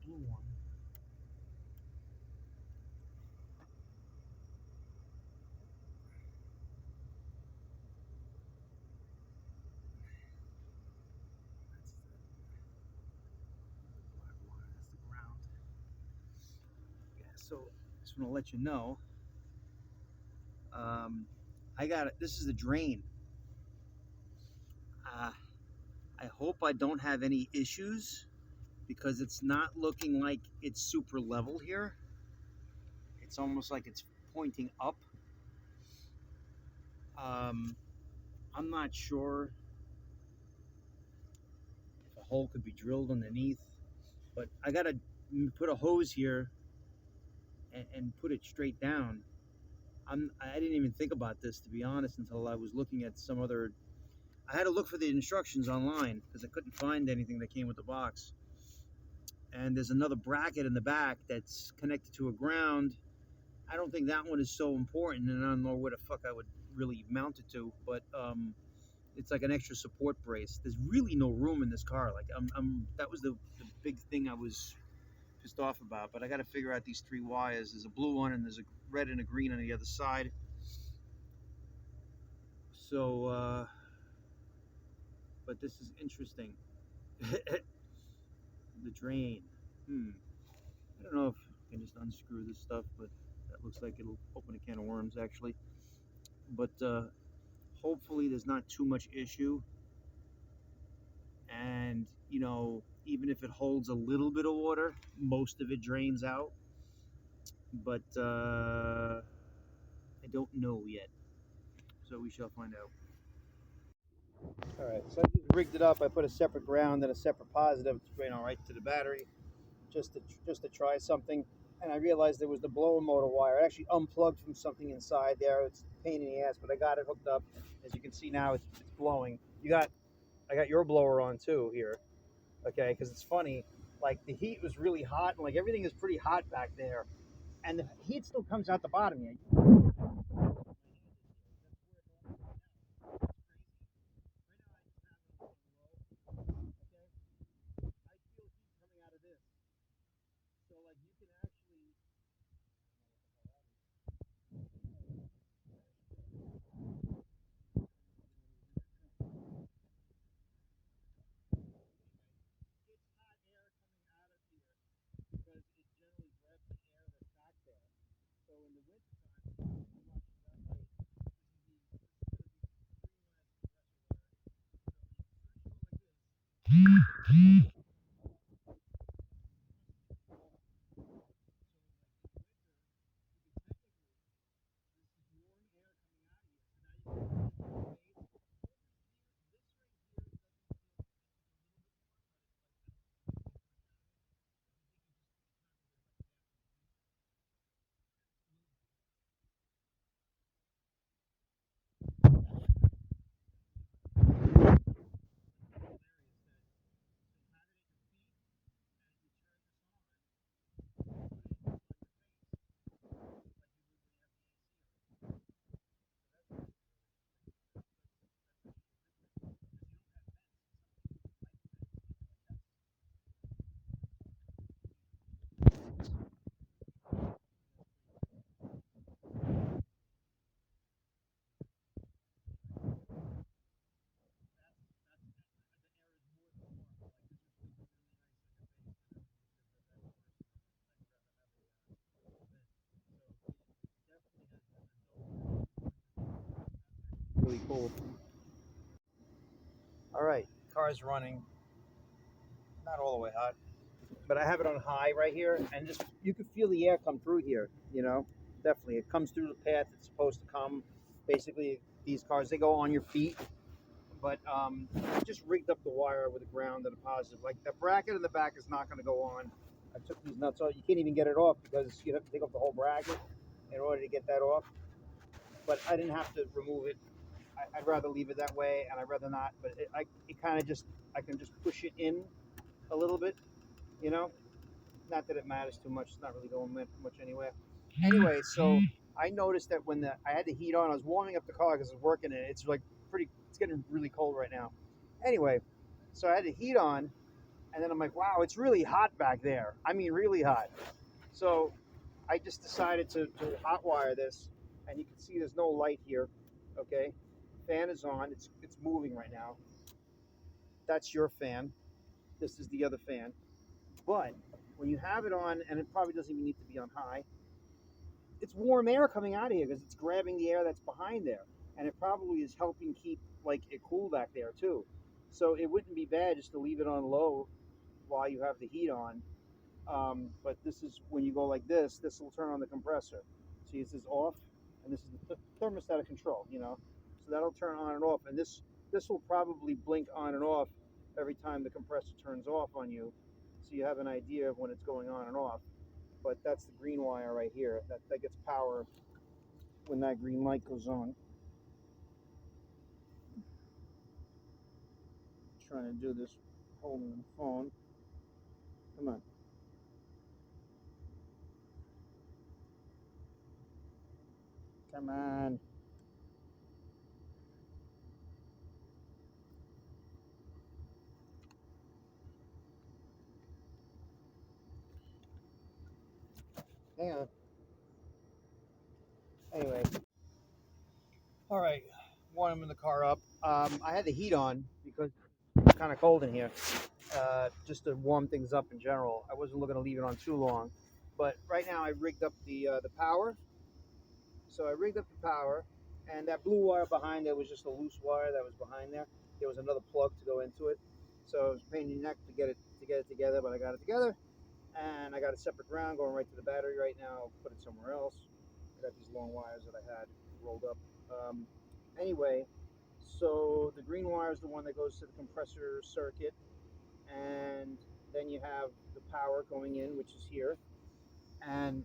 blue one. That's the ground. Yeah, so just want to let you know. I got it. This is the drain. Uh, I hope I don't have any issues because it's not looking like it's super level here. It's almost like it's pointing up. Um, I'm not sure if a hole could be drilled underneath, but I gotta put a hose here and put it straight down. I didn't even think about this, to be honest, until I was looking at some other. I had to look for the instructions online because I couldn't find anything that came with the box. And there's another bracket in the back that's connected to a ground. I don't think that one is so important, and I don't know where the fuck I would really mount it to. But it's like an extra support brace. There's really no room in this car. Like that was the big thing I was pissed off about. But I got to figure out these three wires. There's a blue one and there's a red and a green on the other side. So, but this is interesting. The drain. I don't know if I can just unscrew this stuff, but that looks like it'll open a can of worms actually. But hopefully there's not too much issue. And even if it holds a little bit of water, most of it drains out. But I don't know yet, so we shall find out. All right, so I just rigged it up. I put a separate ground and a separate positive, right to the battery, just to try something. And I realized there was the blower motor wire. I actually unplugged from something inside there. It's a pain in the ass, but I got it hooked up. As you can see now, it's blowing. I got your blower on too here, okay? Because it's funny, like the heat was really hot, and like everything is pretty hot back there, and the heat still comes out the bottom here. So like you can actually because it generally grabs the air that's back there. So in the wintertime, really cool. All right, car's running. Not all the way hot, but I have it on high right here, and just you can feel the air come through here. Definitely it comes through the path it's supposed to come. Basically, these cars they go on your feet, but I just rigged up the wire with a ground and a positive. Like the bracket in the back is not going to go on. I took these nuts off. You can't even get it off because you have to take off the whole bracket in order to get that off. But I didn't have to remove it. I'd rather leave it that way, and I'd rather not. But it kind of just I can just push it in a little bit, you know. Not that it matters too much. It's not really going much anywhere. Anyway, so I noticed that when I had the heat on, I was warming up the car because I was working in it. It's like pretty. It's getting really cold right now. Anyway, so I had the heat on, And then I'm like, wow, it's really hot back there. I mean, really hot. So I just decided to hotwire this, and you can see there's no light here. Okay, fan is on. It's moving right now. That's your fan. This is the other fan. But when you have it on, and it probably doesn't even need to be on high, it's warm air coming out of here because it's grabbing the air that's behind there, and it probably is helping keep like it cool back there too. So it wouldn't be bad just to leave it on low while you have the heat on. But this is when you go like this will turn on the compressor. See, this is off, and this is the thermostat control, you know. So that'll turn on and off, and this will probably blink on and off every time the compressor turns off on you, so you have an idea of when it's going on and off. But that's the green wire right here. That gets power when that green light goes on. I'm trying to do this holding the phone. Come on. Come on. Hang on. Anyway. All right. Warming in the car up. I had the heat on because it's kind of cold in here. Just to warm things up in general. I wasn't looking to leave it on too long. But right now I rigged up the power. So I rigged up the power, and that blue wire behind there was just a loose wire that was behind there. There was another plug to go into it. So it was a pain in the neck to get it together, but I got it together. And I got a separate ground going right to the battery right now. I'll put it somewhere else. I got these long wires that I had rolled up. Anyway, so the green wire is the one that goes to the compressor circuit, and then you have the power going in, which is here. And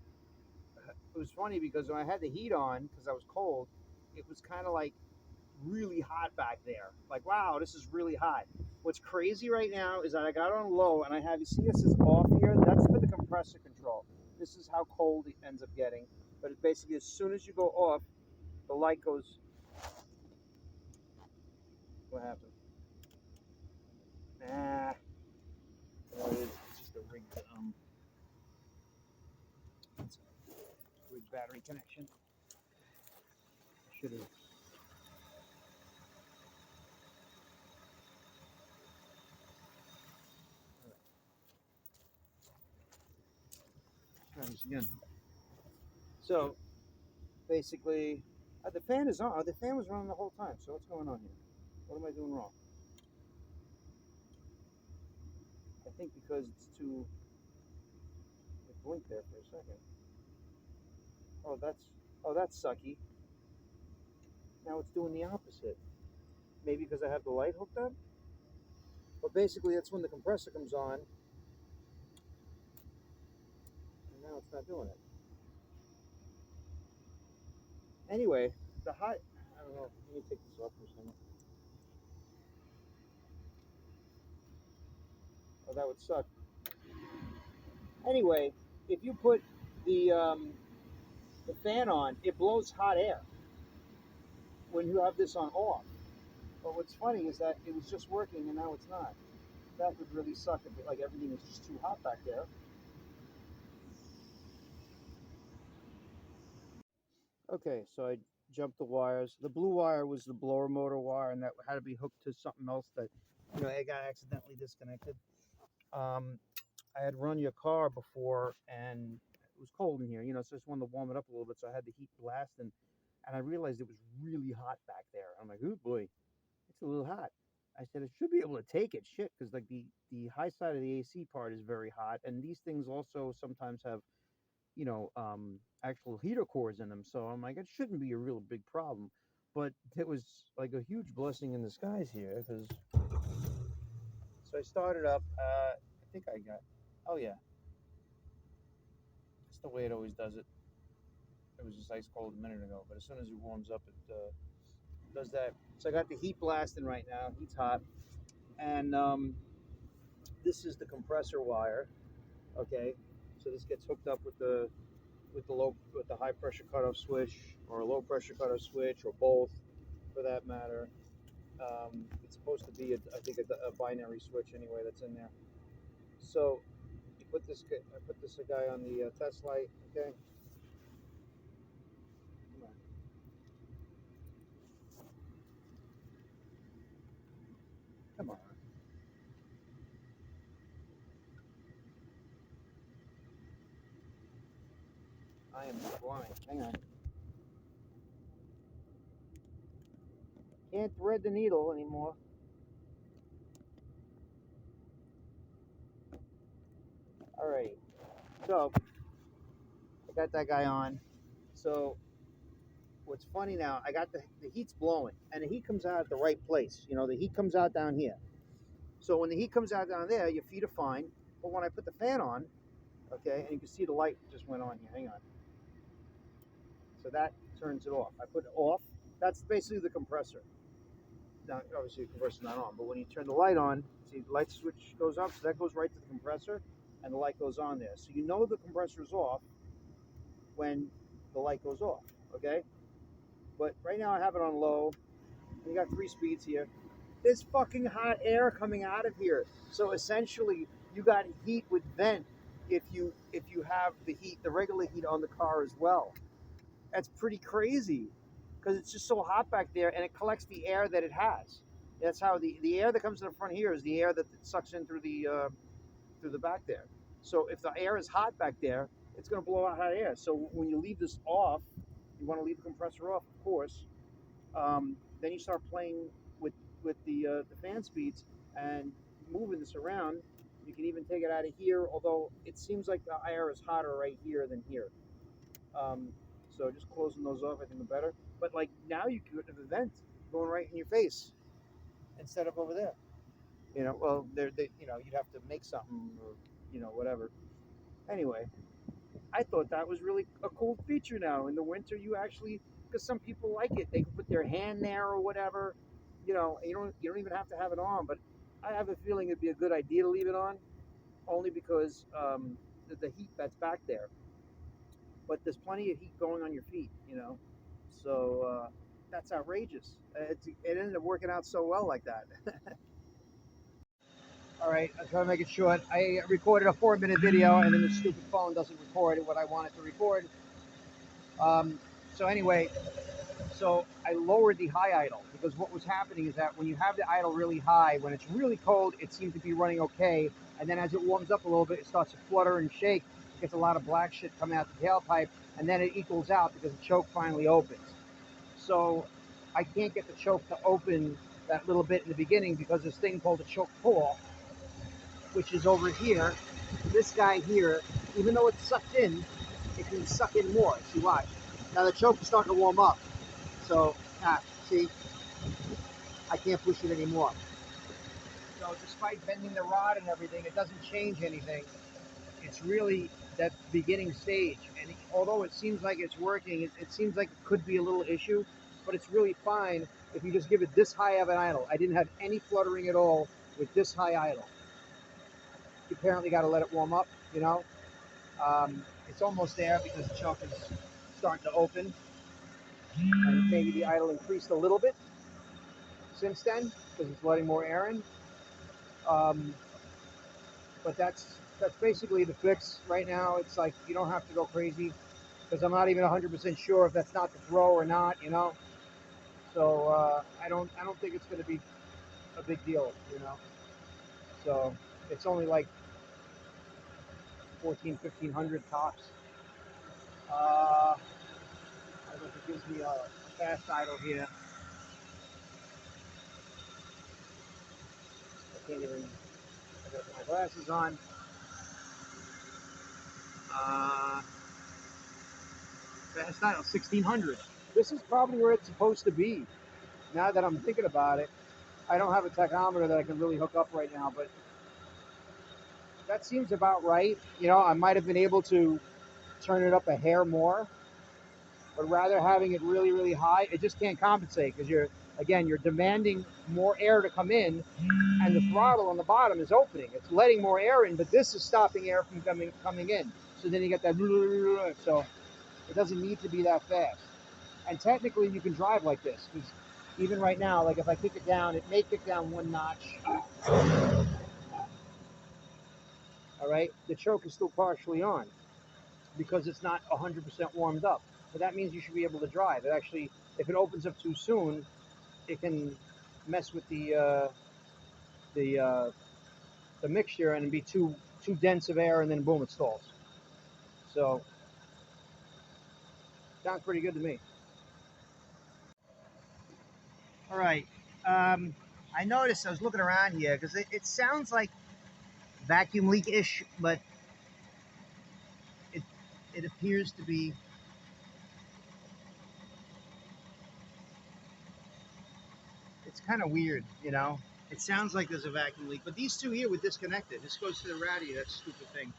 it was funny because when I had the heat on, because I was cold, it was kind of like really hot back there. Like, wow, this is really hot. What's crazy right now is that I got on low, and I have, you see this is off here? That's for the compressor control. This is how cold it ends up getting. But it basically, as soon as you go off, the light goes. What happened? Nah. Well, it's just a rigged, it's a rigged battery connection. Should have. Try this again. So basically, the fan is on. The fan was running the whole time. So what's going on here? What am I doing wrong? I think because it's too. It blinked there for a second. Oh, that's sucky. Now it's doing the opposite. Maybe because I have the light hooked up. But basically, that's when the compressor comes on, and now it's not doing it. Anyway, the hot. I don't know. Let me take this off for a second. Oh, that would suck. Anyway, if you put the fan on, it blows hot air when you have this on off. But what's funny is that it was just working and now it's not. That would really suck if like everything is just too hot back there. Okay, so I jumped the wires. The blue wire was the blower motor wire, and that had to be hooked to something else that, it got accidentally disconnected. Um, I had run your car before, and it was cold in here, so I just wanted to warm it up a little bit. So I had the heat blasting, and I realized it was really hot back there. I'm like, oh boy, it's a little hot. I said it should be able to take it, shit, because like the high side of the AC part is very hot, and these things also sometimes have actual heater cores in them. So I'm like, it shouldn't be a real big problem. But it was like a huge blessing in disguise here because. So I started up. I think I got. Oh yeah, it's the way it always does it. It was just ice cold a minute ago, but as soon as it warms up, it does that. So I got the heat blasting right now. Heat's hot, and this is the compressor wire. Okay, so this gets hooked up with the high pressure cutoff switch or a low pressure cutoff switch or both, for that matter. It's supposed to be, I think, a binary switch anyway that's in there. So you put this guy, I put this guy on the test light. Okay, come on. Come on. I am blind. Hang on. Can't thread the needle anymore. Alrighty. So I got that guy on. So what's funny now, I got the heat's blowing and the heat comes out at the right place. You know, the heat comes out down here. So when the heat comes out down there, your feet are fine. But when I put the fan on, okay, and you can see the light just went on here. Hang on. So that turns it off. I put it off. That's basically the compressor. Now, obviously, the compressor's not on, but when you turn the light on, see the light switch goes up, so that goes right to the compressor, and the light goes on there. So you know the compressor's off when the light goes off, okay? But right now I have it on low. You got 3 speeds here. There's fucking hot air coming out of here. So essentially, you got heat with vent if you have the heat, the regular heat on the car as well. That's pretty crazy because it's just so hot back there and it collects the air that it has. That's how the air that comes to the front here is the air that it sucks in through the back there. So if the air is hot back there, it's going to blow out hot air. So when you leave this off, you want to leave the compressor off, of course. Then you start playing with the fan speeds and moving this around. You can even take it out of here, although it seems like the air is hotter right here than here. Um, so just closing those off, I think, are better. But like now, you could have a vent going right in your face instead of over there. You know, well, you'd have to make something or whatever. Anyway, I thought that was really a cool feature. Now in the winter, you actually, because some people like it, they can put their hand there or whatever. You don't even have to have it on. But I have a feeling it'd be a good idea to leave it on, only because the heat that's back there. But there's plenty of heat going on your feet, So that's outrageous. It ended up working out so well like that. All right, I'll try to make it short. I recorded a 4-minute video, and then the stupid phone doesn't record what I wanted to record. So anyway, I lowered the high idle because what was happening is that when you have the idle really high, when it's really cold, it seems to be running okay, and then as it warms up a little bit, it starts to flutter and shake. It gets a lot of black shit coming out the tailpipe, and then it equals out because the choke finally opens. So I can't get the choke to open that little bit in the beginning because this thing called a choke pull-off, which is over here. This guy here, even though it's sucked in, it can suck in more. See, watch. Now the choke is starting to warm up. So, see, I can't push it anymore. So despite bending the rod and everything, it doesn't change anything. It's really that beginning stage. And although it seems like it's working, it seems like it could be a little issue, but it's really fine if you just give it this high of an idle. I didn't have any fluttering at all with this high idle. You apparently got to let it warm up, It's almost there because the choke is starting to open. And maybe the idle increased a little bit since then because it's letting more air in. But that's basically the fix right now. It's like you don't have to go crazy because I'm not even 100% sure if that's not the throw or not. So I don't think it's going to be a big deal. So it's only like 1,500 tops. I don't know if it gives me a fast idle here. I can't even. I got my glasses on. Uh, Fast idle 1,600. This is probably where it's supposed to be. Now that I'm thinking about it, I don't have a tachometer that I can really hook up right now, but that seems about right. I might have been able to turn it up a hair more, but rather having it really, really high, it just can't compensate because you're demanding more air to come in, and the throttle on the bottom is opening. It's letting more air in, but this is stopping air from coming in. So then you get that, so it doesn't need to be that fast. And technically, you can drive like this because even right now, like if I kick it down, it may kick down one notch. All right, the choke is still partially on because it's not 100% warmed up. But that means you should be able to drive. It actually, if it opens up too soon, it can mess with the the mixture and be too dense of air, and then boom, it stalls. So sounds pretty good to me. All right. I noticed I was looking around here because it sounds like vacuum leak-ish, but it it appears to be. It's kind of weird, you know. It sounds like there's a vacuum leak, but these two here were disconnected. This goes to the radiator. That stupid thing.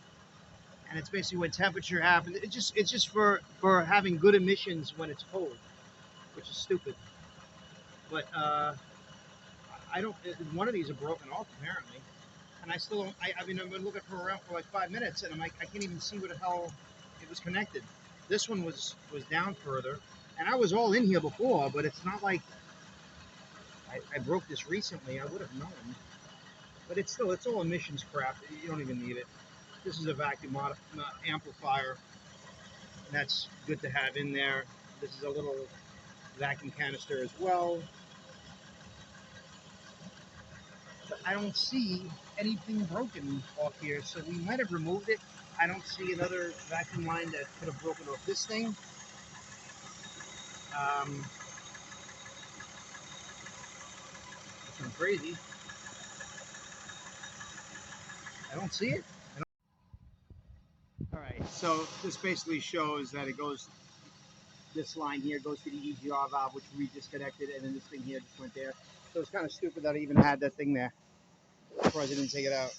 And it's basically when temperature happens. It's just for having good emissions when it's cold, which is stupid. But I don't. One of these are broken off apparently, and I still don't. I mean, I've been looking for around for like 5 minutes, and I'm like, I can't even see where the hell it was connected. This one was down further, and I was all in here before, but it's not like I broke this recently. I would have known, but it's all emissions crap. You don't even need it. This is a vacuum amplifier, and that's good to have in there. This is a little vacuum canister as well. But I don't see anything broken off here, so we might have removed it. I don't see another vacuum line that could have broken off this thing. It's crazy. I don't see it. All right, so this basically shows that it goes. This line here goes to the EGR valve, which we disconnected, and then this thing here just went there. So it's kind of stupid that I even had that thing there. I'm surprised I didn't take it out.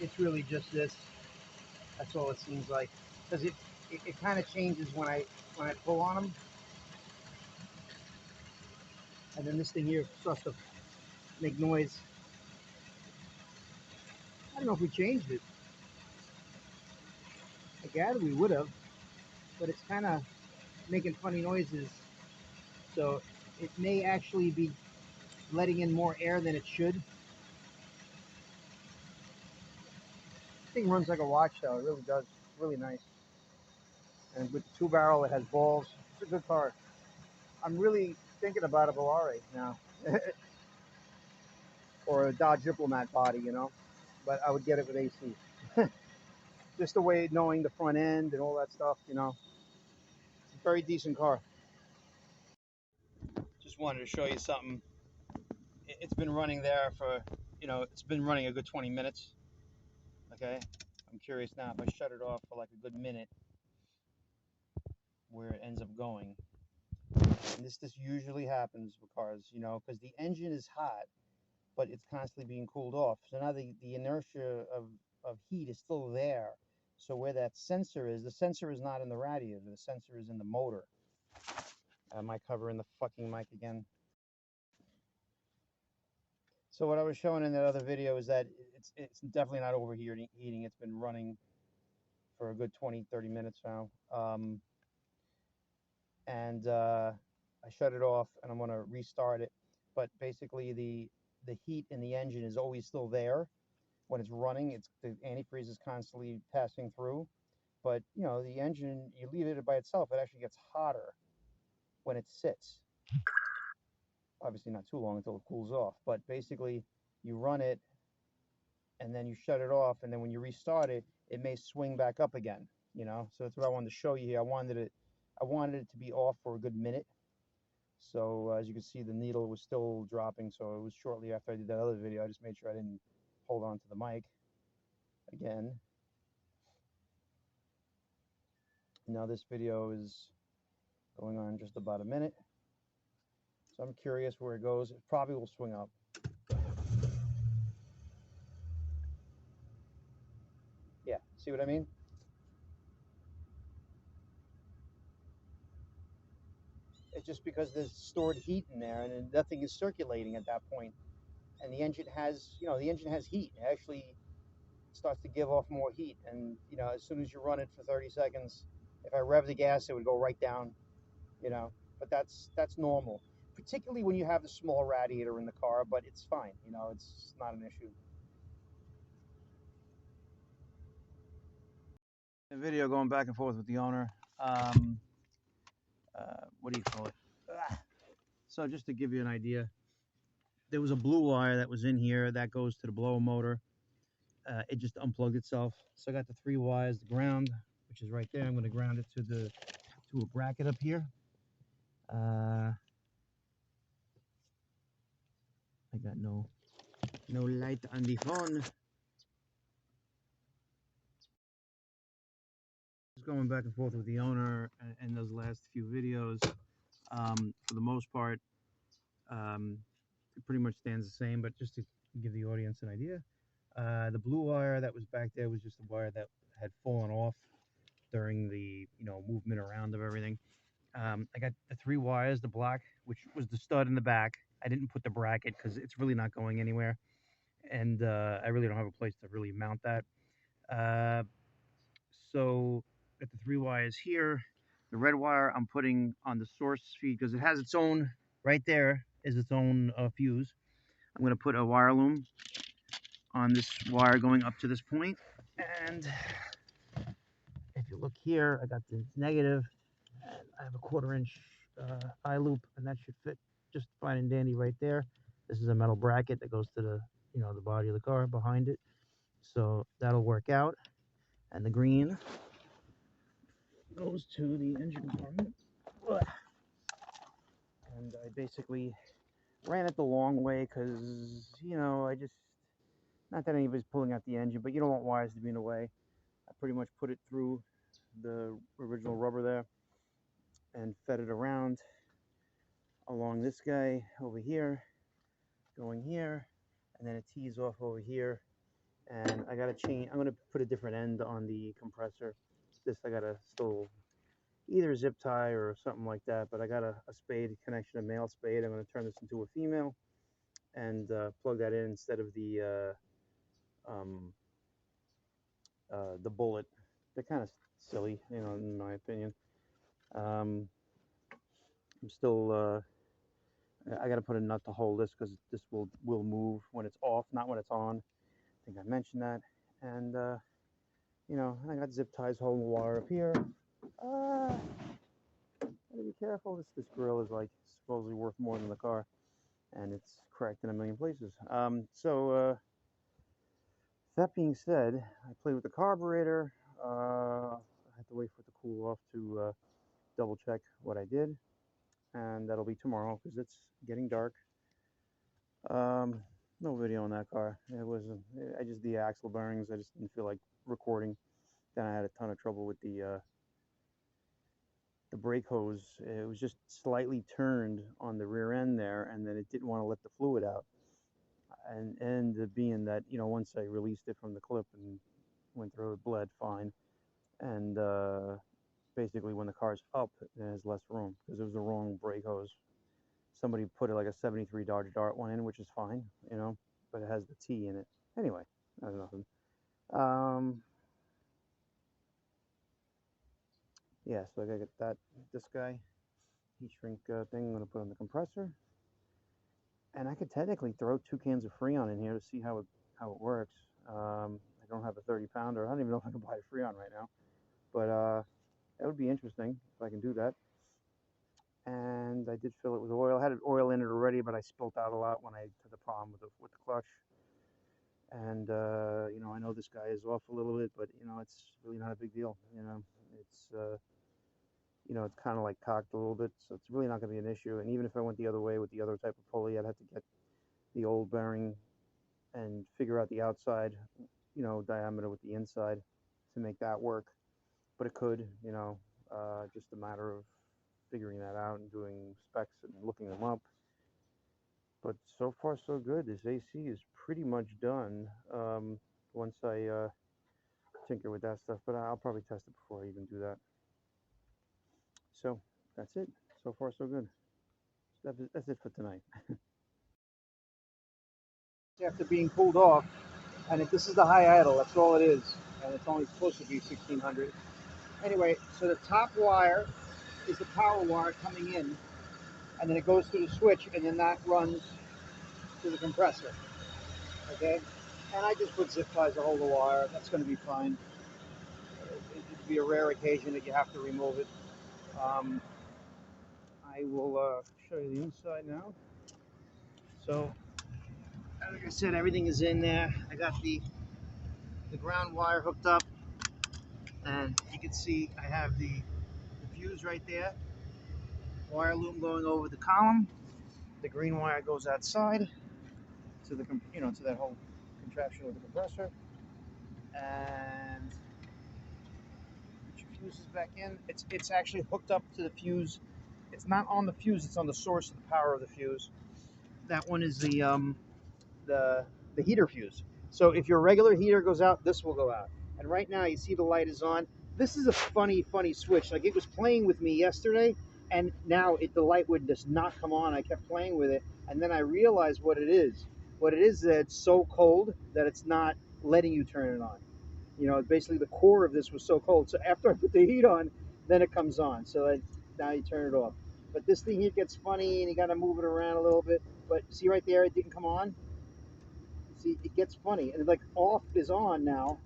It's really just this. That's all it seems like, because it kind of changes when I pull on them, and then this thing here starts to make noise. I don't know if we changed it. I gather we would have, but it's kind of making funny noises. So it may actually be letting in more air than it should. This thing runs like a watch, though. It really does. It's really nice. And with the 2-barrel, it has balls. It's a good car. I'm really thinking about a Volare now, or a Dodge Diplomat body, you know. But I would get it with AC. Just the way knowing the front end and all that stuff, you know. It's a very decent car. Just wanted to show you something. It's been running there for, it's been running a good 20 minutes. Okay. I'm curious now if I shut it off for like a good minute, where it ends up going. And this usually happens with cars, because the engine is hot, but it's constantly being cooled off. So now the inertia of heat is still there. So where that sensor is, the sensor is not in the radiator. The sensor is in the motor. Am I covering the fucking mic again? So what I was showing in that other video is that it's definitely not overheating. It's been running for a good 20-30 minutes now. And I shut it off, and I'm going to restart it. But basically the heat in the engine is always still there when it's running. The antifreeze is constantly passing through. But the engine, you leave it by itself, it actually gets hotter when it sits. Obviously not too long until it cools off, but basically you run it and then you shut it off, and then when you restart it, it may swing back up again. So that's what I wanted to show you here. I wanted it to be off for a good minute. So as you can see, the needle was still dropping. So it was shortly after I did that other video. I just made sure I didn't hold on to the mic again. Now this video is going on just about a minute. So I'm curious where it goes. It probably will swing up. Yeah, see what I mean? It's just because there's stored heat in there, and nothing is circulating at that point. And the engine has, the engine has heat. It actually starts to give off more heat. And, as soon as you run it for 30 seconds, if I rev the gas, it would go right down, but that's normal. particularly when you have the small radiator in the car, but it's fine. You know, it's not an issue. A video going back and forth with the owner. What do you call it? So just to give you an idea, there was a blue wire that was in here that goes to the blower motor. It just unplugged itself. So I got the 3 wires, the ground, which is right there. I'm going to ground it to a bracket up here. I got no light on the phone. Just going back and forth with the owner and those last few videos. For the most part, it pretty much stands the same, but just to give the audience an idea, the blue wire that was back there was just a wire that had fallen off during the movement around of everything. I got the 3 wires, the black, which was the stud in the back. I didn't put the bracket because it's really not going anywhere, and I really don't have a place to really mount that. So got the 3 wires here. The red wire I'm putting on the source feed because it has its own, right there is its own fuse. I'm going to put a wire loom on this wire going up to this point, and if you look here, I got the negative, and I have a 1/4 inch eye loop, and that should fit just fine and dandy right there. This is a metal bracket that goes to the the body of the car behind it, so that'll work out. And the green goes to the engine compartment. And I basically ran it the long way because I just, not that anybody's pulling out the engine, but you don't want wires to be in the way. I pretty much put it through the original rubber there and fed it around along this guy over here, going here, and then it tees off over here. And I got to change, I'm going to put a different end on the compressor. This I got to still either zip tie or something like that, but I got a spade connection, a male spade. I'm going to turn this into a female and plug that in instead of the bullet. They're kind of silly, in my opinion. I'm still, I got to put a nut to hold this because this will move when it's off, not when it's on. I think I mentioned that. And, I got zip ties holding the wire up here. Gotta be careful. This grill is like supposedly worth more than the car, and it's cracked in a million places. That being said, I played with the carburetor. I had to wait for it to cool off to double check what I did, and that'll be tomorrow because it's getting dark. No video on that car. It wasn't. I just the axle bearings. I just didn't feel like recording. Then I had a ton of trouble with the brake hose. It was just slightly turned on the rear end there, and then it didn't want to let the fluid out. And being that once I released it from the clip and went through it, bled fine. And basically when the car's up, there's less room because it was the wrong brake hose. Somebody put it like a 73 Dodge Dart one in, which is fine, but it has the T in it. Anyway, that's nothing. Yeah, so I gotta get this guy heat shrink thing. I'm gonna put on the compressor, and I could technically throw 2 cans of Freon in here to see how it works. I don't have a 30-pounder. I don't even know if I can buy a Freon right now, but that would be interesting if I can do that. And I did fill it with oil. I had oil in it already, but I spilt out a lot when I had the problem with the clutch. And I know this guy is off a little bit, but it's really not a big deal. It's it's kind of like cocked a little bit, so it's really not going to be an issue. And even if I went the other way with the other type of pulley, I'd have to get the old bearing and figure out the outside, diameter with the inside to make that work. But it could, just a matter of figuring that out and doing specs and looking them up. But so far so good. This AC is pretty much done once I tinker with that stuff, but I'll probably test it before I even do that. So that's it. So far so good. That's it for tonight. After being pulled off, and this is the high idle, that's all it is, and it's only supposed to be 1600. Anyway, so the top wire is the power wire coming in, and then it goes through the switch, and then that runs to the compressor. Okay, and I just put zip ties to hold the wire. That's going to be fine. It'd be a rare occasion that you have to remove it. I will show you the inside now. So, like I said, everything is in there. I got the ground wire hooked up, and you can see I have the fuse right there. Wire loom going over the column. The green wire goes outside to the to that whole contraption with the compressor, and put your fuses back in. It's actually hooked up to the fuse. It's not on the fuse. It's on the source of the power of the fuse. That one is the heater fuse. So if your regular heater goes out, this will go out. And right now you see the light is on. This is a funny switch. Like, it was playing with me yesterday, and now the light would just not come on. I kept playing with it, and then I realized what it is. What it is that it's so cold that it's not letting you turn it on. Basically the core of this was so cold. So after I put the heat on, then it comes on. So now you turn it off. But this thing here gets funny, and you got to move it around a little bit. But see right there, it didn't come on. See, it gets funny, and like off is on now,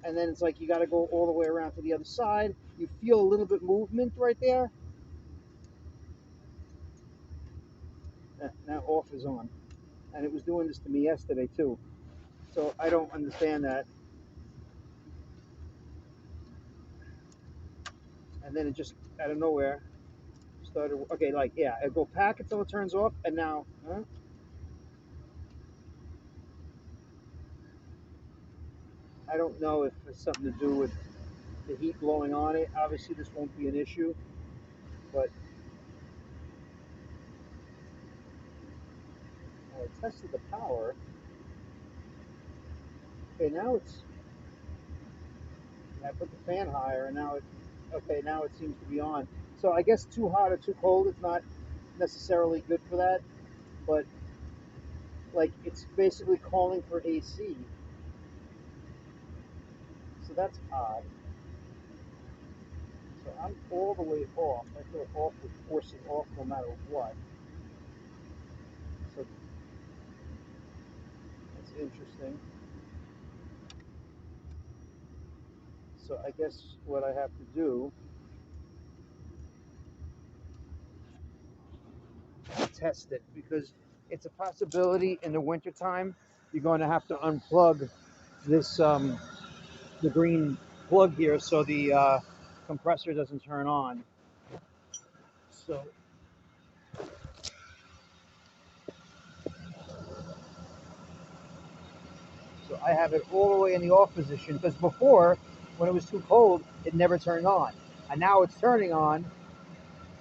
and then it's like you got to go all the way around to the other side. You feel a little bit movement right there. Now off is on, and it was doing this to me yesterday too. So I don't understand that. And then it just out of nowhere started. Okay, like, yeah, I go pack until it turns off, and now. I don't know if it's something to do with the heat blowing on it. Obviously, this won't be an issue, but I tested the power. Okay, now I put the fan higher, and now now it seems to be on. So I guess too hot or too cold is not necessarily good for that, but like, it's basically calling for AC. So that's odd. So I'm all the way off. I thought off would force it off no matter what. So that's interesting. So I guess what I have to do is test it, because it's a possibility in the wintertime you're going to have to unplug this the green plug here, so the compressor doesn't turn on. So I have it all the way in the off position, because before, when it was too cold, it never turned on, and now it's turning on.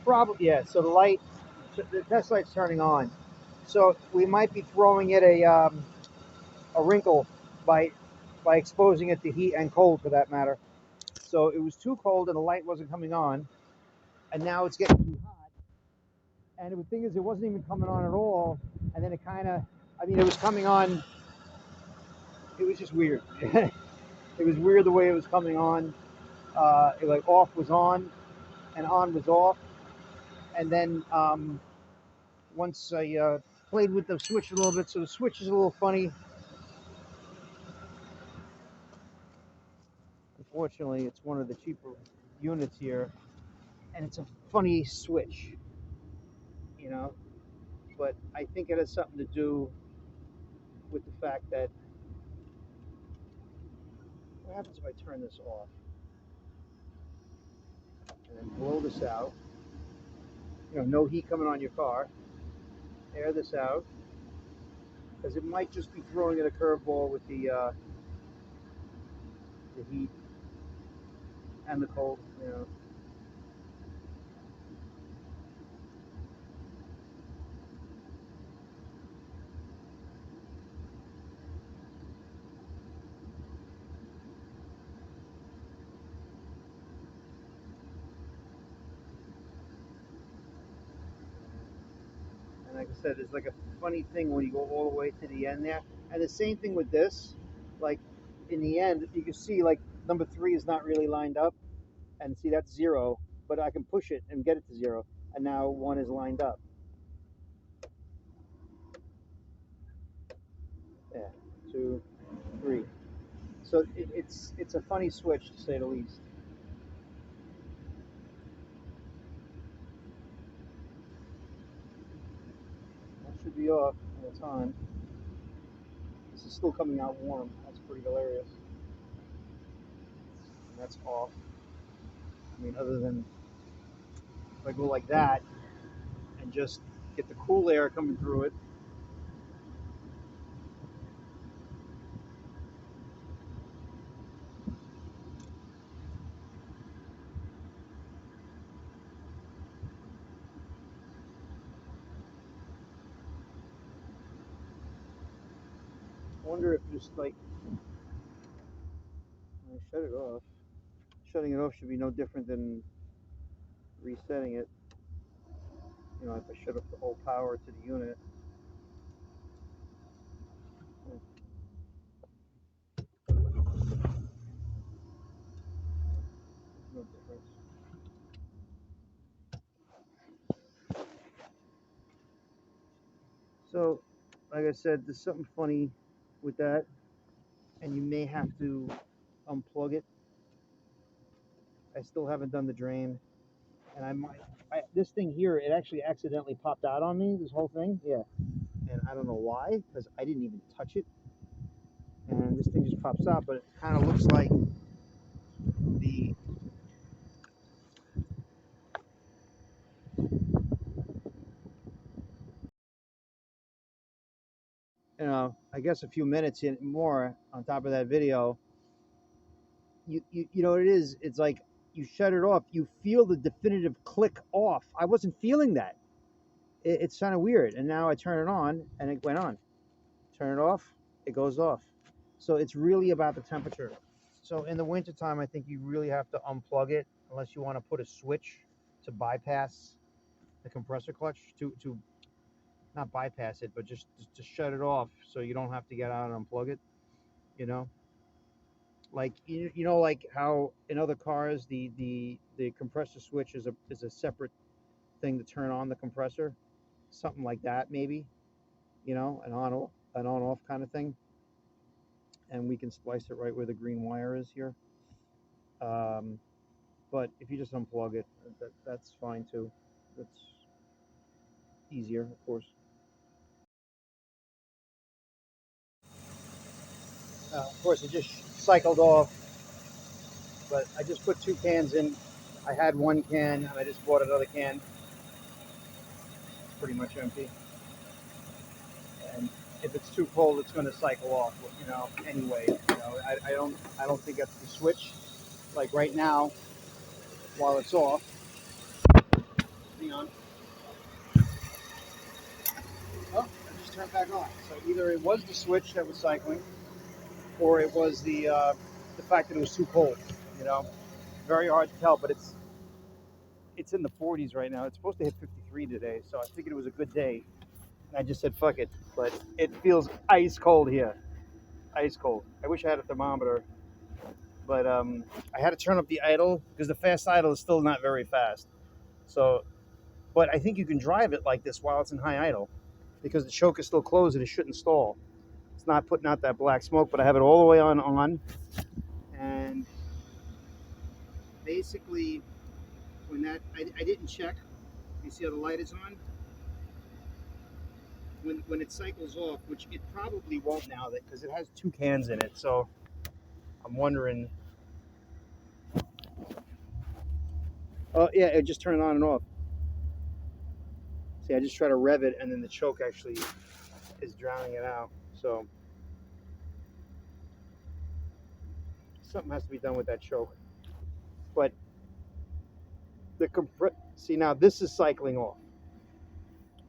Probably, yeah. So the test light's turning on. So we might be throwing it a wrinkle by exposing it to heat and cold, for that matter. So it was too cold and the light wasn't coming on, and now it's getting too hot. And the thing is, it wasn't even coming on at all. And then it kind of, I mean, it was coming on. It was just weird. It was weird the way it was coming on. Like, off was on, and on was off. And then once I played with the switch a little bit, so the switch is a little funny. Unfortunately, it's one of the cheaper units here, and it's a funny switch, you know. But I think it has something to do with the fact that, what happens if I turn this off and then blow this out? No heat coming on your car. Air this out, because it might just be throwing it a curveball with the heat and the cold. And like I said, it's like a funny thing when you go all the way to the end there. And the same thing with this. Like, in the end, you can see, like, number 3 is not really lined up, and see, that's 0. But I can push it and get it to 0. and now one is lined up. Yeah, 2, 3. So it's a funny switch, to say the least. That should be off and it's on. This is still coming out warm. That's pretty hilarious. And that's off. I mean, other than if I go like that and just get the cool air coming through it. I wonder if just like when I shut it off, shutting it off should be no different than resetting it. You know, if I shut off the whole power to the unit. No difference. So, like I said, there's something funny with that, and you may have to unplug it. I still haven't done the drain, and this thing here, it actually accidentally popped out on me. This whole thing, yeah, and I don't know why, because I didn't even touch it, and this thing just pops out. But it kind of looks like the I guess a few minutes more on top of that video, you know what it is? It's like you shut it off, you feel the definitive click off. I wasn't feeling that. It's kind of weird. And now I turn it on and it went on. Turn it off, it goes off. So it's really about the temperature. So in the wintertime, I think you really have to unplug it unless you want to put a switch to bypass the compressor clutch to not bypass it, but just to shut it off so you don't have to get out and unplug it, you know? Like you know, like how in other cars the compressor switch is a separate thing to turn on the compressor, something like that maybe, you know, an on off kind of thing, and we can splice it right where the green wire is here. But if you just unplug it, that's fine too. That's easier, of course. Of course, it just cycled off, but I just put 2 cans in. I had 1 can, and I just bought another can. It's pretty much empty. And if it's too cold, it's going to cycle off. You know, anyway. You know, I don't think that's the switch. Like right now, while it's off. Hang on. Oh, I just turned back on. So either it was the switch that was cycling, or it was the fact that it was too cold. You know, very hard to tell. But it's in the 40s right now. It's supposed to hit 53 today, so I figured it was a good day. And I just said fuck it. But it feels ice cold here. Ice cold. I wish I had a thermometer, but I had to turn up the idle because the fast idle is still not very fast. So, but I think you can drive it like this while it's in high idle because the choke is still closed and it shouldn't stall. It's not putting out that black smoke, but I have it all the way on, and basically when that I didn't check. You see how the light is on? When it cycles off, which it probably won't now, that because it has 2 cans in it. So I'm wondering. Oh yeah, it just turned on and off. See, I just try to rev it, and then the choke actually is drowning it out. So something has to be done with that choke. But see, now this is cycling off.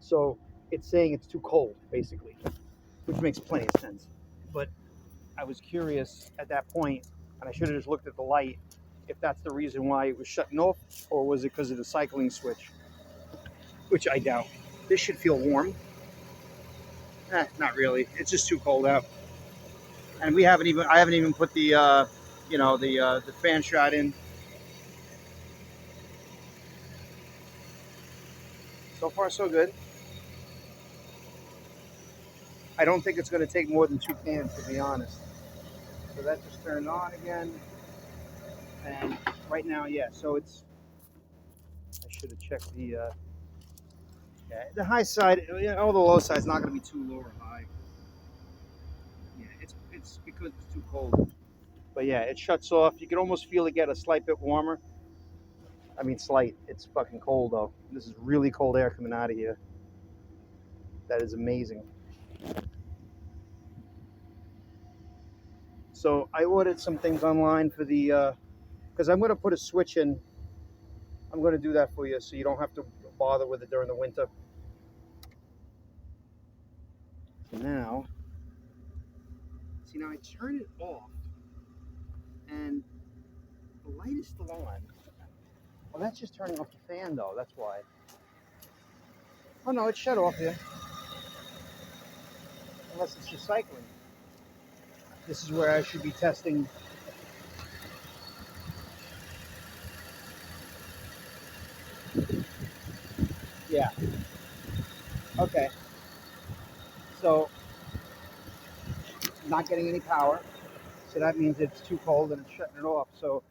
So it's saying it's too cold, basically, which makes plenty of sense. But I was curious at that point, and I should have just looked at the light, if that's the reason why it was shutting off, or was it because of the cycling switch, which I doubt. This should feel warm. Not really. It's just too cold out. And I haven't even put the fan shroud in. So far, so good. I don't think it's going to take more than 2 cans, to be honest. So that just turned on again. And right now, yeah, so it's, I should have checked yeah, the high side, the low side is not going to be too low or high. Yeah, it's because it's too cold. But yeah, it shuts off. You can almost feel it get a slight bit warmer. I mean, slight. It's fucking cold, though. This is really cold air coming out of here. That is amazing. So I ordered some things online for the, because I'm going to put a switch in. I'm going to do that for you so you don't have to bother with it during the winter. So now, see, now I turn it off and the light is still on. Well, that's just turning off the fan, though. That's why. Oh, no, it's shut off here. Unless it's just cycling. This is where I should be testing. Yeah. Okay. So, not getting any power. So that means it's too cold and it's shutting it off. So,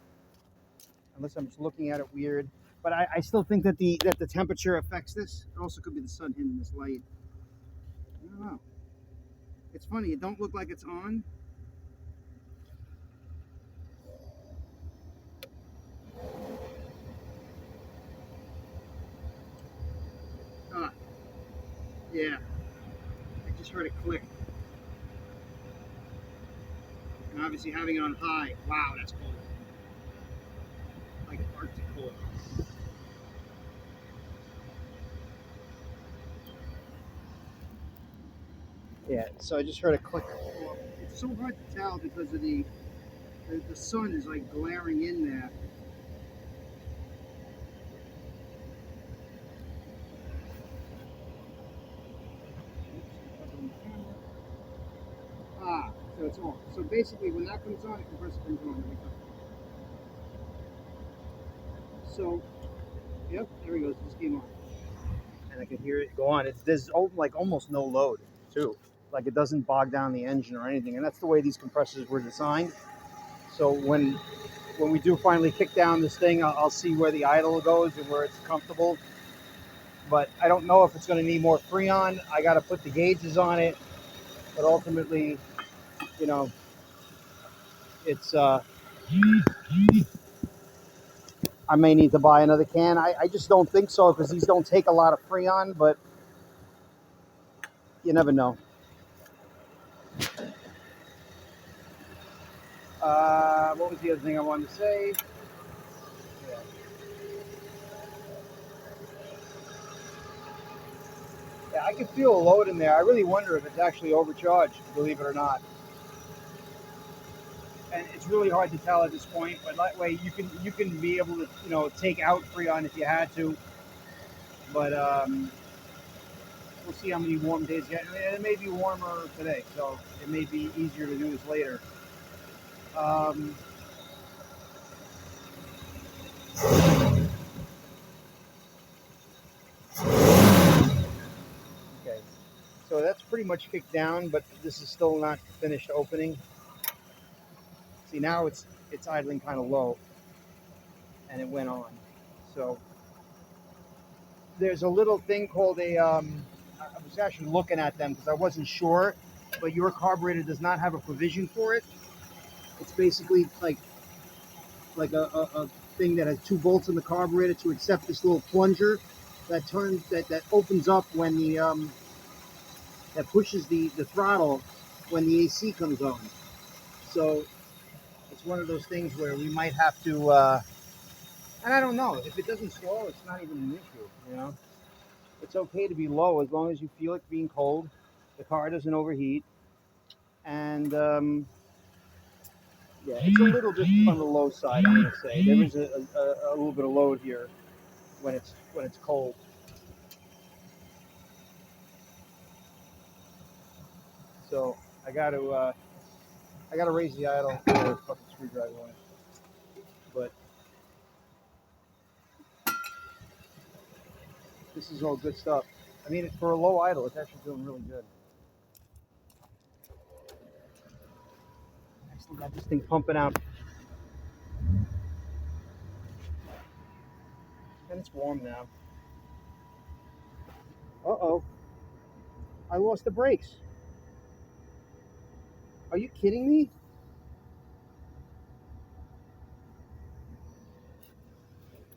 unless I'm just looking at it weird. But I still think that the temperature affects this. It also could be the sun hitting this light. I don't know. It's funny. It don't look like it's on. Ah, yeah. I just heard it click. And obviously having it on high. Wow, that's cold. Like Arctic cold. Yeah, so I just heard a click. It's so hard to tell because of the sun is like glaring in there. Ah, so it's on. So basically, when that comes on, the compressor comes on every time. So, yep, there we go. It just came on. And I can hear it go on. There's like almost no load too. Like it doesn't bog down the engine or anything, and that's the way these compressors were designed. So when we do finally kick down this thing, I'll see where the idle goes and where it's comfortable. But I don't know if it's going to need more Freon. I got to put the gauges on it, but ultimately, you know, it's I may need to buy another can. I just don't think so because these don't take a lot of Freon, but you never know. What was the other thing I wanted to say? Yeah. Yeah, I can feel a load in there. I really wonder if it's actually overcharged, believe it or not. And it's really hard to tell at this point. But that way, you can be able to take out Freon if you had to. But we'll see how many warm days get. I mean, it may be warmer today, so it may be easier to do this later. Um, okay, so that's pretty much kicked down, but this is still not finished opening. See, now it's idling kind of low, and it went on. So there's a little thing called I was actually looking at them because I wasn't sure, but your carburetor does not have a provision for it. It's basically like a thing that has two bolts in the carburetor to accept this little plunger that opens up when that pushes the throttle when the AC comes on. So it's one of those things where we might have to, and I don't know if it doesn't slow, it's not even an issue. It's okay to be low as long as you feel it being cold. The car doesn't overheat, and yeah, it's a little bit on the low side. I'm gonna say there is a little bit of load here when it's cold. So I gotta raise the idle with a fucking screwdriver on it. But This is all good stuff. I mean, for a low idle, it's actually doing really good. I still got this thing pumping out. And it's warm now. Uh-oh. I lost the brakes. Are you kidding me?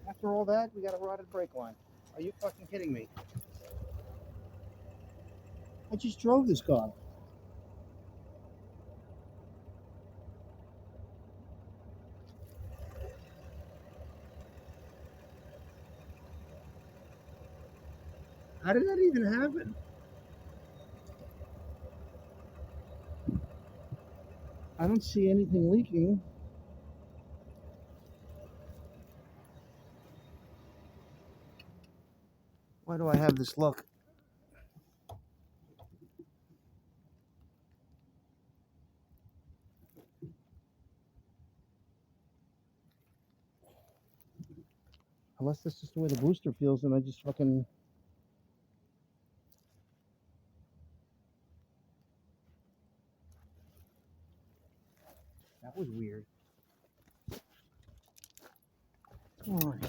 After all that, we got a rotted brake line. Are you fucking kidding me? I just drove this car. How did that even happen? I don't see anything leaking. Why do I have this look? Unless this is just the way the booster feels and I just fucking... That was weird. Come on.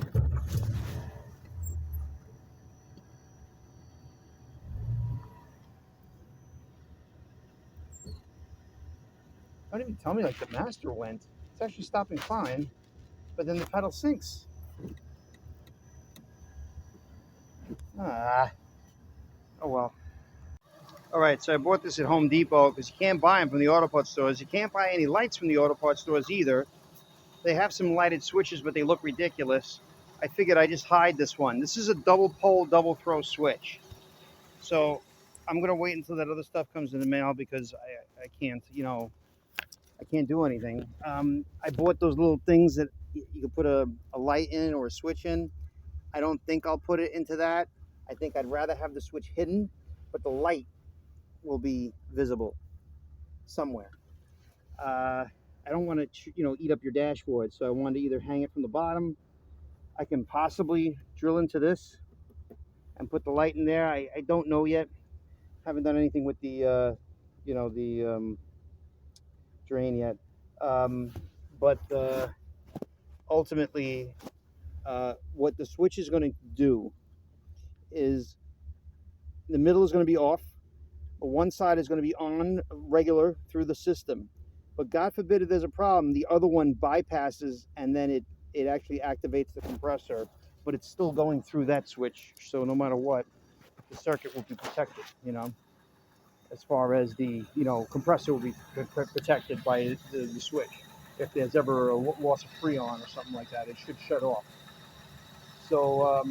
Don't even tell me like the master went. It's actually stopping fine, but then the pedal sinks. Ah. Oh well. Alright, so I bought this at Home Depot because you can't buy them from the auto parts stores. You can't buy any lights from the auto parts stores either. They have some lighted switches, but they look ridiculous. I figured I just hide this one. This is a double pole, double throw switch. So I'm going to wait until that other stuff comes in the mail because I can't, you know, I can't do anything. I bought those little things that you can put a light in or a switch in. I don't think I'll put it into that. I think I'd rather have the switch hidden, but the light will be visible somewhere. I don't want to, you know, eat up your dashboard, so I wanted to either hang it from the bottom. I can possibly drill into this and put the light in there. I don't know yet. Haven't done anything with the, you know, the drain yet. But ultimately, what the switch is going to do is the middle is going to be off. One side is going to be on regular through the system. But God forbid if there's a problem, the other one bypasses and then it actually activates the compressor, but it's still going through that switch. So no matter what, the circuit will be protected, you know, as far as the, you know, compressor will be protected by the switch. If there's ever a loss of freon or something like that, it should shut off. So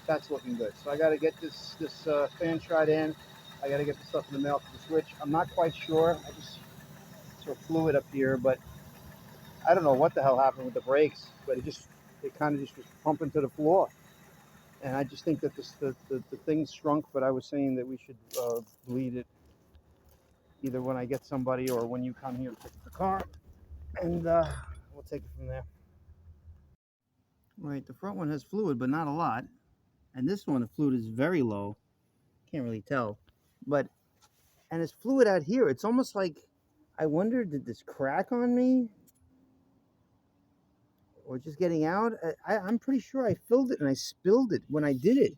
that's looking good. So I got to get this fan shot in. I got to get the stuff in the mail for the switch. I'm not quite sure. I just saw fluid up here, but I don't know what the hell happened with the brakes, but it kind of just was pumping to the floor. And I just think that the thing shrunk, but I was saying that we should bleed it either when I get somebody or when you come here to fix the car, and we'll take it from there. Right, the front one has fluid, but not a lot. And this one, the fluid is very low. Can't really tell. But, and it's fluid out here. It's almost like, I wonder, did this crack on me? Or just getting out? I'm pretty sure I filled it and I spilled it when I did it.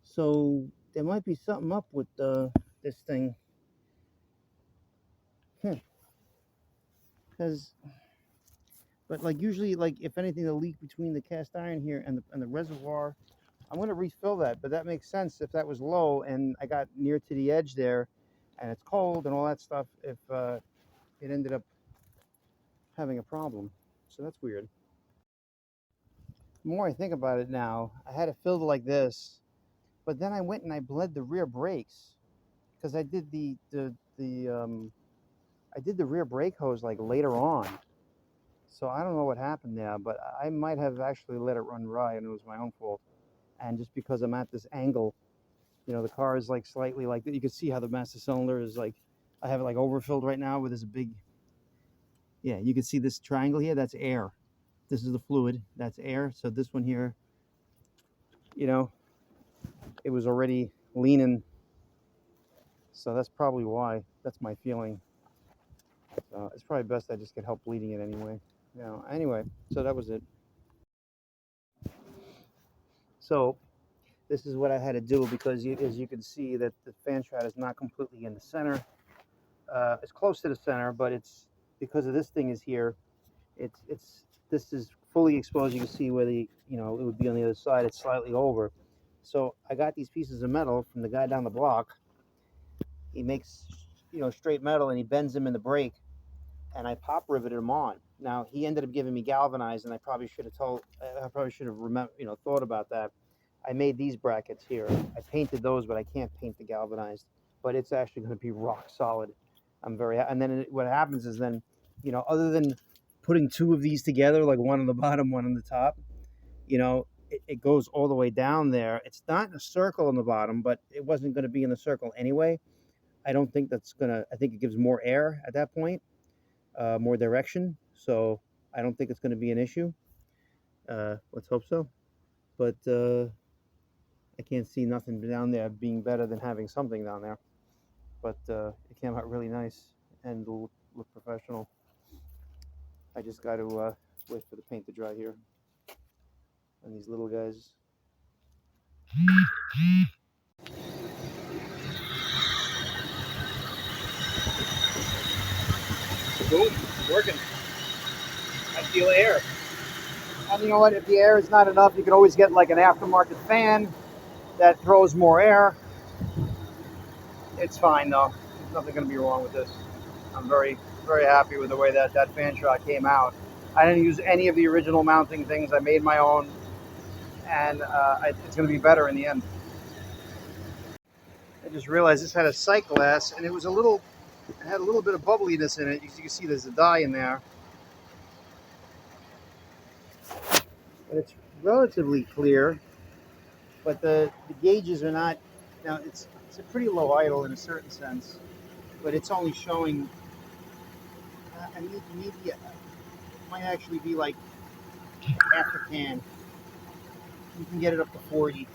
So there might be something up with this thing. Because, but like usually, like if anything, the leak between the cast iron here and the reservoir, I'm going to refill that. But that makes sense if that was low and I got near to the edge there and it's cold and all that stuff, if it ended up having a problem. So that's weird. The more I think about it now, I had it filled like this, but then I went and I bled the rear brakes because I did I did the rear brake hose like later on. So I don't know what happened there, but I might have actually let it run dry and it was my own fault. And just because I'm at this angle, you know, the car is like slightly like, you can see how the master cylinder is like, I have it like overfilled right now with this big, yeah, you can see this triangle here, that's air. This is the fluid, that's air. So this one here you know, it was already leaning. So that's probably why. That's my feeling. So it's probably best I just get help bleeding it anyway. Anyway, so that was it. So this is what I had to do because as you can see that the fan shroud is not completely in the center. It's close to the center, but it's because of this thing is here. This is fully exposed. You can see where it would be on the other side. It's slightly over. So I got these pieces of metal from the guy down the block. He makes straight metal and he bends them in the brake, and I pop riveted them on. Now he ended up giving me galvanized, and I probably should have thought about that. I made these brackets here. I painted those, but I can't paint the galvanized. But it's actually going to be rock solid. I'm very. And then what happens is then, other than putting two of these together, like one on the bottom, one on the top, it goes all the way down there. It's not in a circle on the bottom, but it wasn't going to be in the circle anyway. I don't think that's gonna. I think it gives more air at that point, more direction. So I don't think it's going to be an issue. Let's hope so. But I can't see nothing down there being better than having something down there. But it came out really nice and look professional. I just got to wait for the paint to dry here. And these little guys. Boom, working. I feel air. And you know what? If the air is not enough, you can always get like an aftermarket fan that throws more air. It's fine though. There's nothing going to be wrong with this. I'm very, very happy with the way that fan shroud came out. I didn't use any of the original mounting things. I made my own, and it's going to be better in the end. I just realized this had a sight glass, and it had a little bit of bubbliness in it. You can see there's a dye in there, but it's relatively clear. But the gauges are not. Now it's a pretty low idle in a certain sense, but it's only showing. Maybe it might actually be like after can. You can get it up to 40.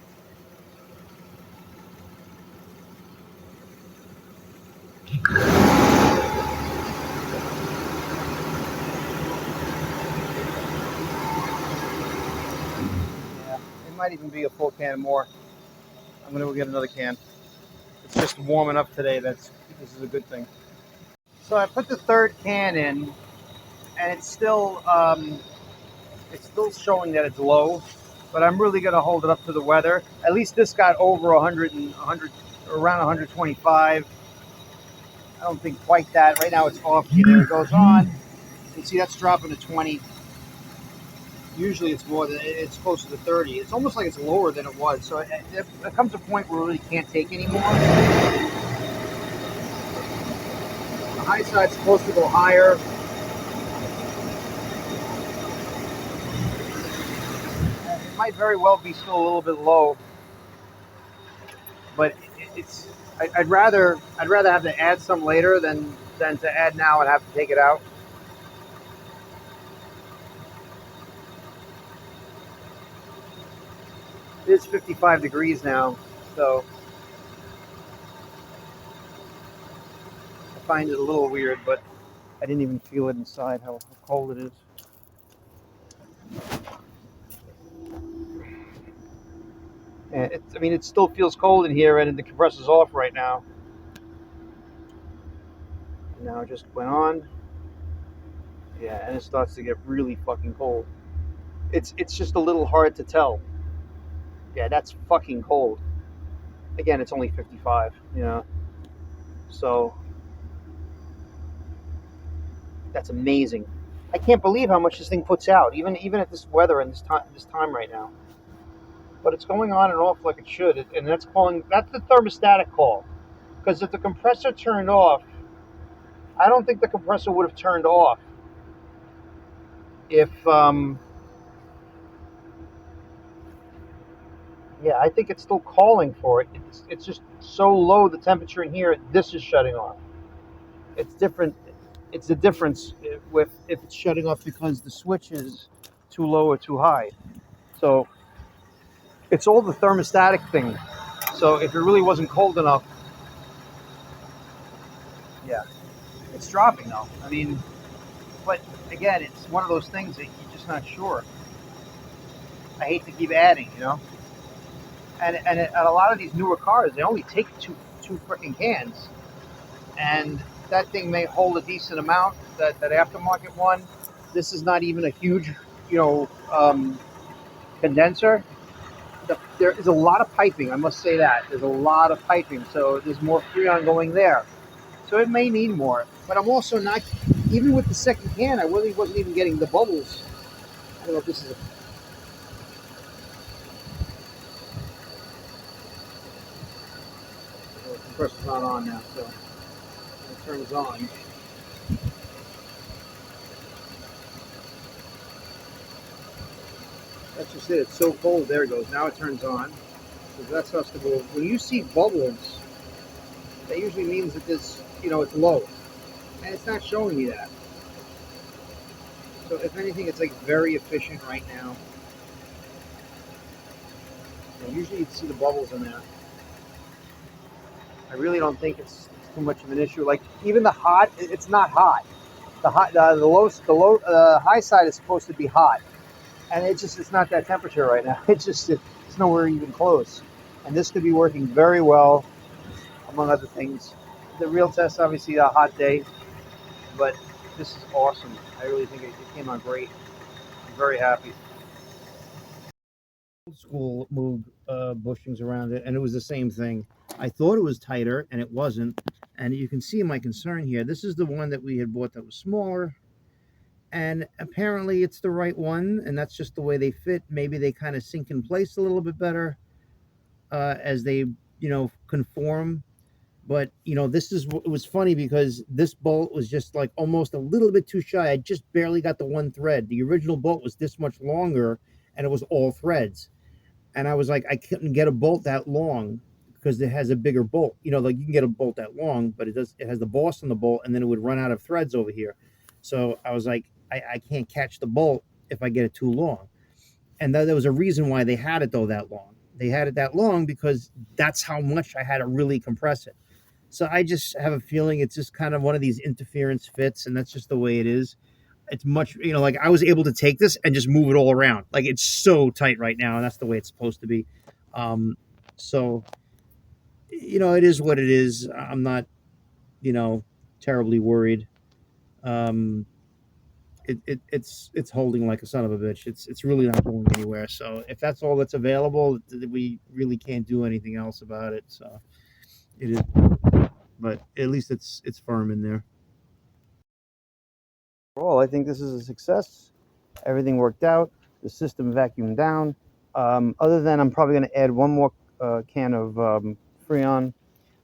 Yeah, it might even be a full can more. I'm gonna go get another can. It's just warming up today. This is a good thing. So I put the third can in, and it's still showing that it's low, but I'm really gonna hold it up to the weather. At least this got over 100 around 125. I don't think quite that. Right now it's off. There it goes on. You can see that's dropping to 20. Usually it's more than it's closer to 30. It's almost like it's lower than it was. So it comes a point where we really can't take anymore. The high side's supposed to go higher. It might very well be still a little bit low, but it's. I'd rather have to add some later than to add now and have to take it out. It is 55 degrees now, so I find it a little weird, but I didn't even feel it inside how cold it is. And it still feels cold in here, and the compressor's off right now. And now it just went on. Yeah, and it starts to get really fucking cold. It's just a little hard to tell. Yeah, that's fucking cold. Again, it's only 55, So that's amazing. I can't believe how much this thing puts out, even at this weather and this time right now. But it's going on and off like it should, and that's the thermostatic call. Because if the compressor turned off, I don't think the compressor would have turned off if yeah, I think it's still calling for it. It's just so low the temperature in here. This is shutting off. It's different. It's the difference with if it's shutting off because the switch is too low or too high. So It's all the thermostatic thing. So if it really wasn't cold enough, yeah, it's dropping though. I mean, but again, it's one of those things that you're just not sure. I hate to keep adding, you know. And a lot of these newer cars, they only take two freaking cans, and that thing may hold a decent amount. That aftermarket one, this is not even a huge, you know, condenser. There is a lot of piping. I must say that there's a lot of piping, so there's more Freon going there. So it may need more, but I'm also not. Even with the second can, I really wasn't even getting the bubbles. I don't know if this is. The compressor's not on now, so it turns on. That's just it. It's so cold. There it goes. Now it turns on. So that's us to go. When you see bubbles, that usually means that this, you know, it's low, and it's not showing me that. So if anything, it's like very efficient right now. And usually you'd see the bubbles in there. I really don't think it's too much of an issue. Like even the hot, it's not hot. The high side is supposed to be hot, and it's not that temperature right now. It's nowhere even close. And this could be working very well, among other things. The real test, obviously, a hot day, but this is awesome. I really think it came out great. I'm very happy. Old school Moog bushings around it, and it was the same thing. I thought it was tighter, and it wasn't. And you can see my concern here. This is the one that we had bought that was smaller, and apparently it's the right one, and that's just the way they fit. Maybe they kind of sink in place a little bit better as they, conform. But this is it was funny because this bolt was just like almost a little bit too shy. I just barely got the one thread. The original bolt was this much longer, and it was all threads. And I was like, I couldn't get a bolt that long because it has a bigger bolt. Like you can get a bolt that long, but it has the boss on the bolt, and then it would run out of threads over here. So I was like, I can't catch the bolt if I get it too long. And there was a reason why they had it though that long. They had it that long because that's how much I had to really compress it. So I just have a feeling it's just kind of one of these interference fits, and that's just the way it is. It's much, like I was able to take this and just move it all around. Like it's so tight right now, and that's the way it's supposed to be. So it is what it is. I'm not, terribly worried. Um, it's holding like a son of a bitch. It's really not going anywhere. So if that's all that's available, we really can't do anything else about it. So it is, but at least it's firm in there. Overall, I think this is a success. Everything worked out. The system vacuumed down. Other than I'm probably going to add one more can of Freon.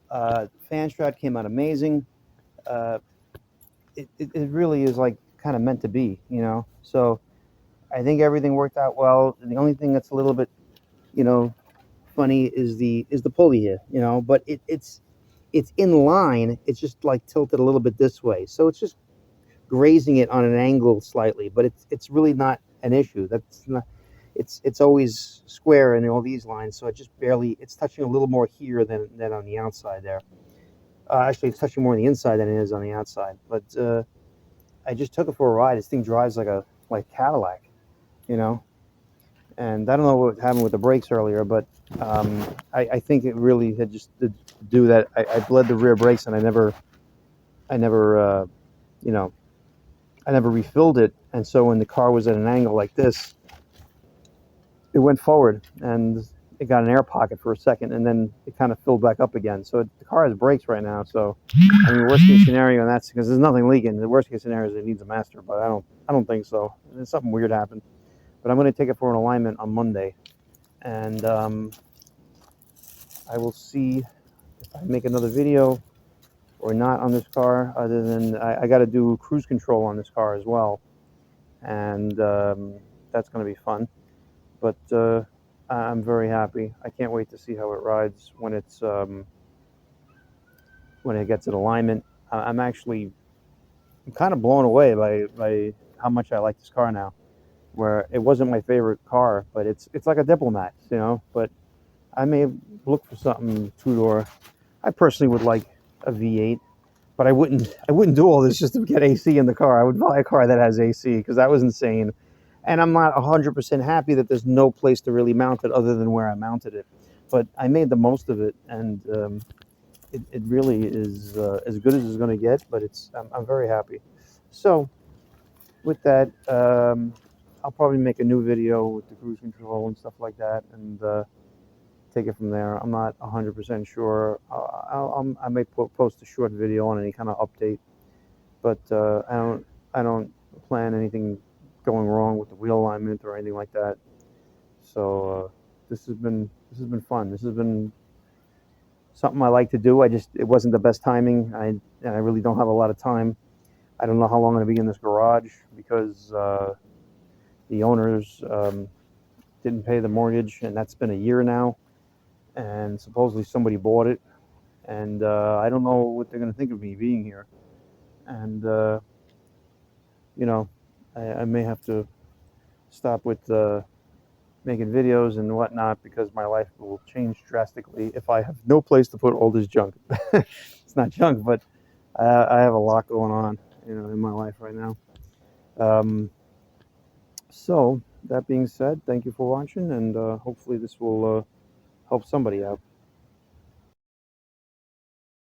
Fan strat came out amazing. Uh, it really is like kind of meant to be. So I think everything worked out well. The only thing that's a little bit, you know, funny is the pulley here. But it's in line. It's just like tilted a little bit this way. So it's just grazing it on an angle slightly, but it's really not an issue. That's not. It's always square in all these lines, so it's touching a little more here than on the outside there. Actually, it's touching more on the inside than it is on the outside. But I just took it for a ride. This thing drives like Cadillac, you know. And I don't know what happened with the brakes earlier, but I think it really had just to do that. I bled the rear brakes, and I never, you know, I never refilled it. And so when the car was at an angle like this, it went forward and it got an air pocket for a second, and then it kind of filled back up again. So the car has brakes right now. So I mean, worst case scenario, and that's because there's nothing leaking. The worst case scenario is it needs a master, but I don't think so. There's something weird happened. But I'm going to take it for an alignment on Monday, and I will see if I make another video or not on this car. Other than I got to do cruise control on this car as well, and that's going to be fun. But I'm very happy. I can't wait to see how it rides when it gets in alignment. I'm kind of blown away by how much I like this car now. where it wasn't my favorite car, but it's like a Diplomat, you know. But I may look for something two-door. I personally would like a V8, but I wouldn't do all this just to get AC in the car. I would buy a car that has AC because that was insane. And I'm not 100% happy that there's no place to really mount it other than where I mounted it. But I made the most of it, and it really is as good as it's going to get. But I'm very happy. So with that, I'll probably make a new video with the cruise control and stuff like that, and take it from there. I'm not 100% sure. I may post a short video on any kind of update, but I don't plan anything going wrong with the wheel alignment or anything like that. So this has been fun. This has been something I like to do. It wasn't the best timing. I really don't have a lot of time. I don't know how long I'm going to be in this garage because the owners didn't pay the mortgage, and that's been a year now. And supposedly somebody bought it, and I don't know what they're going to think of me being here. And you know, I may have to stop with making videos and whatnot because my life will change drastically if I have no place to put all this junk. It's not junk, but I have a lot going on, in my life right now. So that being said, thank you for watching, and hopefully this will help somebody out.